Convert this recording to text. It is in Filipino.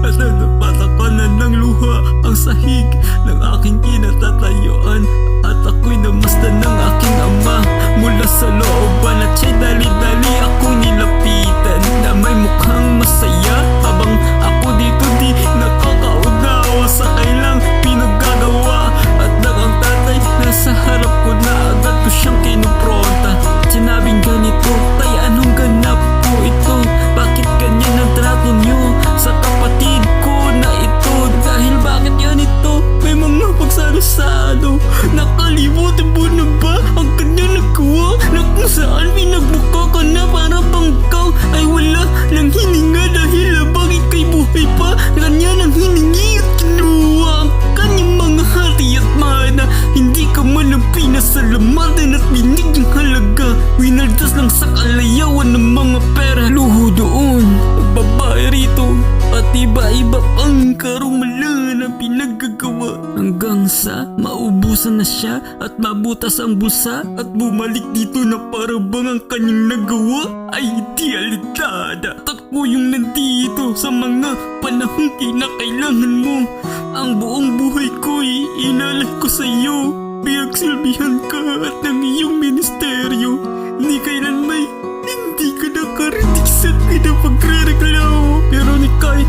At napatakanan ng luha ang sahig ng aking kinatatayuan. At ako'y namasdan ng aking ama mula sa looban. At siya'y dali-dali akong nilapitan na may mukhang masaya, habang ako dito di nakakaunawa sa kailang pinaggagawa. At nang ang tatay nasa harap ko na, agad ko siyang kinupronta. Sinabing ganito, tay, anong ganap po ito? Bakit ganyan ang trato nyo sa kapatid ko na ito? Dahil bakit yan ito? May mga pagsalo-salo. Nakalimutan mo na ba ang kanyang nagawa? Na kung saan pinagbuka ka na para bang ikaw ay wala ng hininga, dahil habang ika'y buhay pa, kanya nang hiningi at kinuha ang kanyang mga hati at mana. Hindi ka man ang pinasalamatan at binigyang halaga. Winaldas lang sa kalayawan ng mga pera. Luho doon, babae rito, at iba-iba pang karumalan ang pinaggagawa. Hanggang sa maubusan na siya at mabutas ang busa, at bumalik dito na para bang ang kanyang nagawa ay idealidad. At ako yung nandito sa mga panahong kinakailangan mo. Ang buong buhay ko'y inalay ko sa iyo. Pinagsilbihan ka at ng iyong ministeryo. Ni kailan may hindi ka nakarinig sa pinapagrereklamo. Pero ni kahit